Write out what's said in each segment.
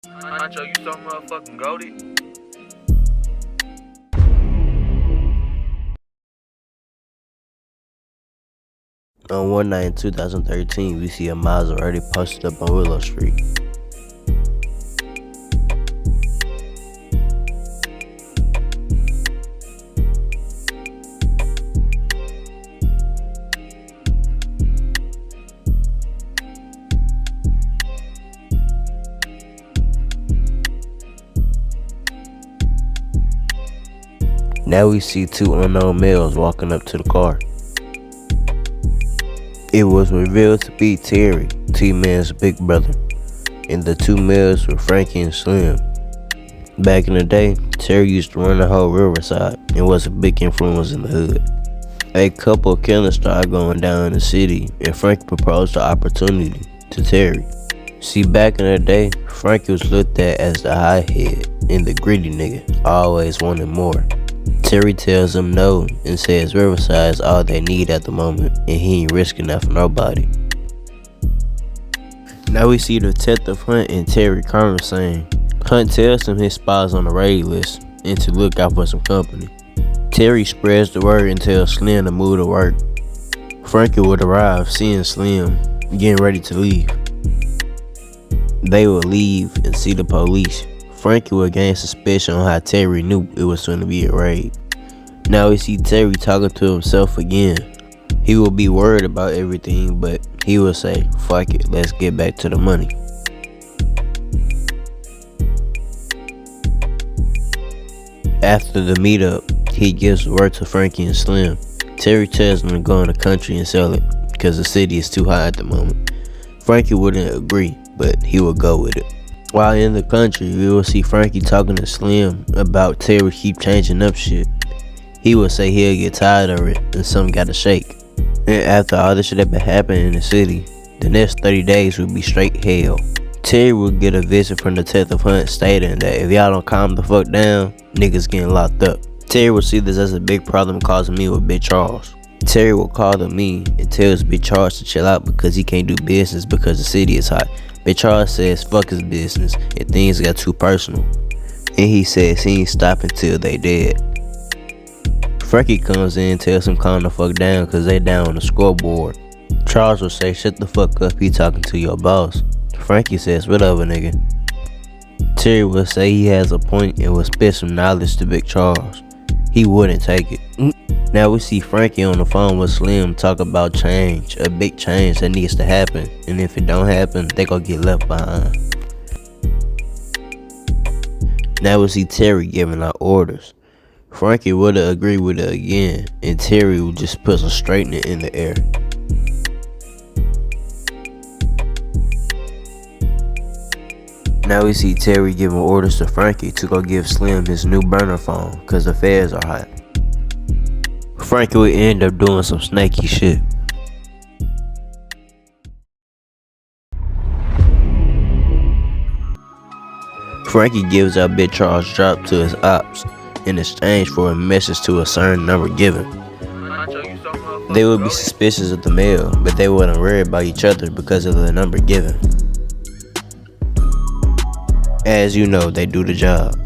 Nacho, you so motherfucking goated. On one night in 2013, we see a Maserati posted up on Willow Street. Now we see two unknown males walking up to the car. It was revealed to be Terry, T-Man's big brother, and the two males were Frankie and Slim. Back in the day, Terry used to run the whole Riverside and was a big influence in the hood. A couple of killings started going down in the city, and Frankie proposed the opportunity to Terry. See, back in the day, Frankie was looked at as the high head and the greedy nigga, always wanting more. Terry tells him no and says Riverside is all they need at the moment and he ain't risking that for nobody. Now we see Detective Hunt and Terry conversing. Hunt tells him his spot's on the raid list and to look out for some company. Terry spreads the word and tells Slim to move to work. Frankie would arrive seeing Slim getting ready to leave. They will leave and see the police. Frankie will gain suspicion on how Terry knew it was going to be a raid. Now we see Terry talking to himself again. He will be worried about everything, but he will say, fuck it, let's get back to the money. After the meetup, he gives word to Frankie and Slim. Terry tells them to go in the country and sell it, because the city is too high at the moment. Frankie wouldn't agree, but he would go with it. While in the country, we will see Frankie talking to Slim about Terry keep changing up shit. He will say he'll get tired of it and something gotta shake. And after all this shit that been happening in the city, the next 30 days will be straight hell. Terry will get a visit from Detective Hunt stating that if y'all don't calm the fuck down, niggas getting locked up. Terry will see this as a big problem causing me with Big Charles. Terry will call the me and tells Big Charles to chill out because he can't do business because the city is hot. Big Charles says fuck his business and things got too personal. And he says he ain't stopping till they dead. Frankie comes in and tells him calm the fuck down cause they down on the scoreboard. Charles will say shut the fuck up, he talking to your boss. Frankie says whatever nigga. Terry will say he has a point and will spit some knowledge to Big Charles. He wouldn't take it. Now we see Frankie on the phone with Slim talk about change, a big change that needs to happen, and if it don't happen, they gon' get left behind. Now we see Terry giving out orders. Frankie would've agreed with it again, and Terry would just put some straightening in the air. Now we see Terry giving orders to Frankie to go give Slim his new burner phone, cause the feds are hot. Frankie would end up doing some snaky shit. Frankie gives out Big Charles' drop to his ops in exchange for a message to a certain number given. They would be suspicious of the mail, but they wouldn't worry about each other because of the number given. As you know, they do the job.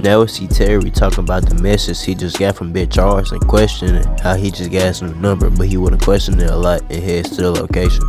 Now we see Terry talking about the message he just got from Big Charles and questioning how he just got his new number, but he wouldn't question it a lot and heads to the location.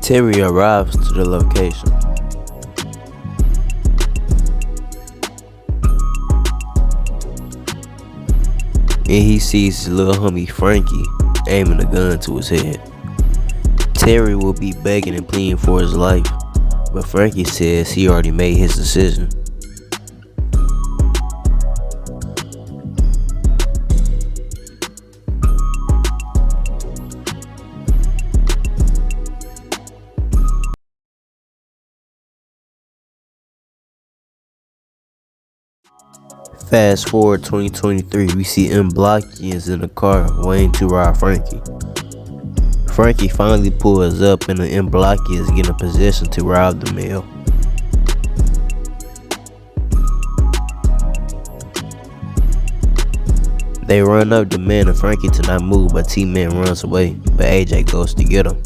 Terry arrives to the location. And he sees his little homie Frankie aiming a gun to his head. Terry will be begging and pleading for his life, but Frankie says he already made his decision. Fast forward 2023, we see M. Blockians in the car waiting to rob Frankie. Frankie finally pulls up and the M. Blockians get in position to rob the male. They run up demanding Frankie to not move, but T-Man runs away, but AJ goes to get him.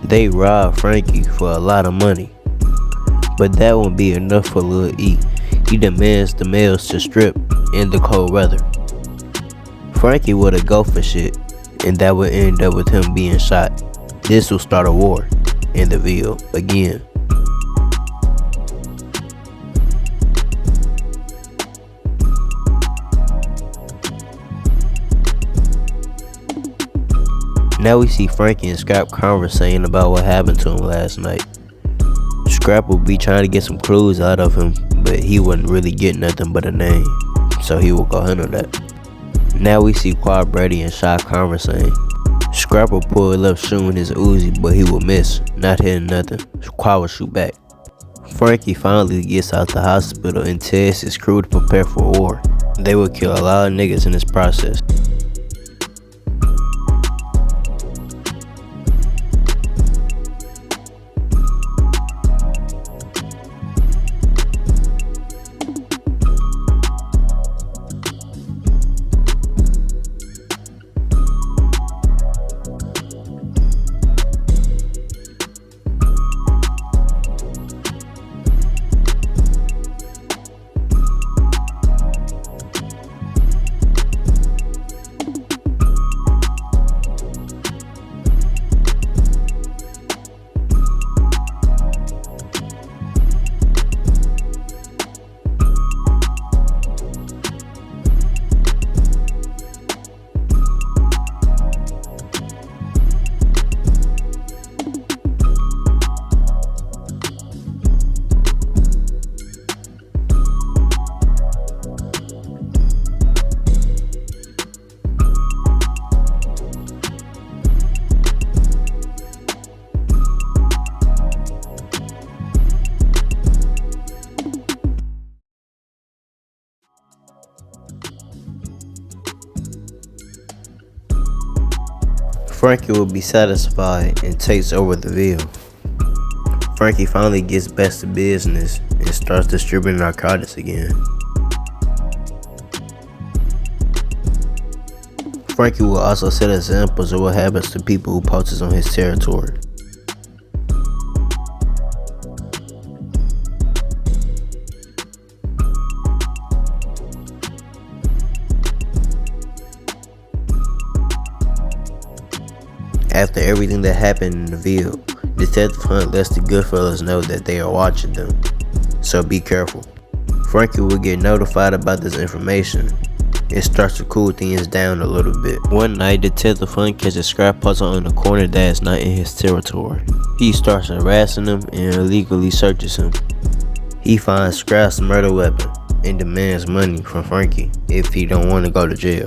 They rob Frankie for a lot of money, but that won't be enough for Lil E. He demands the males to strip in the cold weather. Frankie would go for shit, and that would end up with him being shot. This will start a war in the Ville again. Now we see Frankie and Scrap conversating about what happened to him last night. Scrap will be trying to get some clues out of him, but he wouldn't really get nothing but a name, so he will go handle that. Now we see Quad Brady and Shy conversating. Scrap will pull up shooting his Uzi, but he will miss, not hitting nothing. Quad will shoot back. Frankie finally gets out the hospital and tells his crew to prepare for war. They will kill a lot of niggas in this process. Frankie will be satisfied and takes over the Ville. Frankie finally gets back to business and starts distributing narcotics again. Frankie will also set examples of what happens to people who poaches on his territory. After everything that happened in the Ville, Detective Hunt lets the Goodfellas know that they are watching them, so be careful. Frankie will get notified about this information and starts to cool things down a little bit. One night, Detective Hunt catches Scrap Puzzle in a corner that is not in his territory. He starts harassing him and illegally searches him. He finds Scrap's murder weapon and demands money from Frankie if he don't want to go to jail.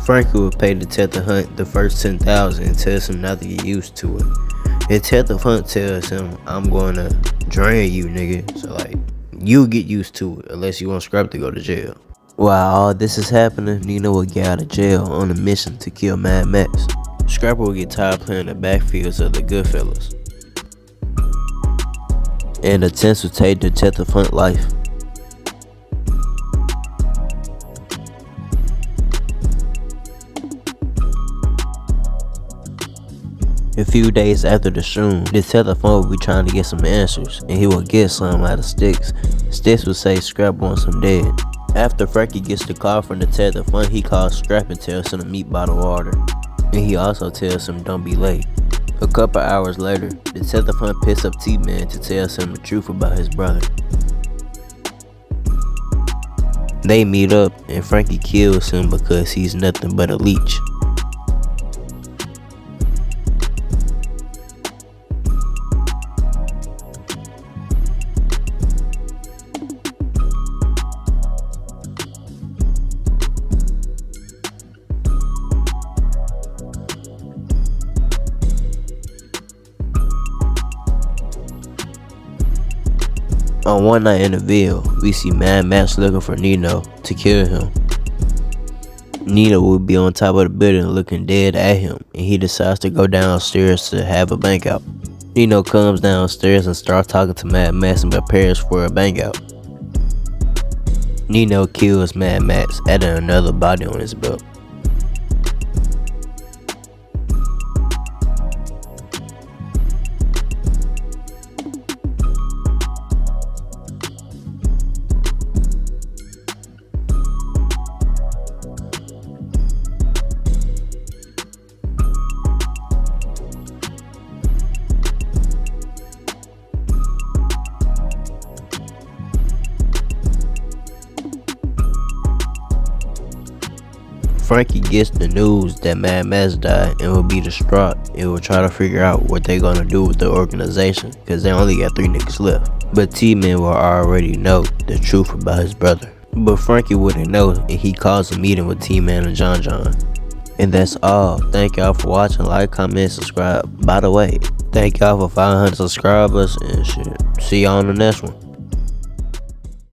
Frankie will pay Detective Hunt the first $10,000 and tells him not to get used to it. Detective Hunt tells him, I'm gonna drain you, nigga. So like, you get used to it unless you want Scrap to go to jail. While all this is happening, Nino will get out of jail on a mission to kill Mad Max. Scrapper will get tired playing the backfields of the Goodfellas and attempts to take Detective Hunt's life. A few days after the shooting, Detective Hunt will be trying to get some answers, and he will get some out of Sticks. Sticks will say Scrap wants him dead. After Frankie gets the call from Detective Hunt, he calls Scrap and tells him to meet by the water. And he also tells him don't be late. A couple hours later, Detective Hunt picks up T-Man to tell him the truth about his brother. They meet up, and Frankie kills him because he's nothing but a leech. On one night in the Ville, we see Mad Max looking for Nino to kill him. Nino will be on top of the building looking dead at him, and he decides to go downstairs to have a bang out. Nino comes downstairs and starts talking to Mad Max and prepares for a bang out. Nino kills Mad Max, adding another body on his belt. Frankie gets the news that Mad Max died and will be distraught and will try to figure out what they're gonna do with the organization because they only got 3 niggas left. But T-Man will already know the truth about his brother. But Frankie wouldn't know, and he calls a meeting with T-Man and John John. And that's all. Thank y'all for watching. Like, comment, subscribe. By the way, thank y'all for 500 subscribers and shit. See y'all on the next one.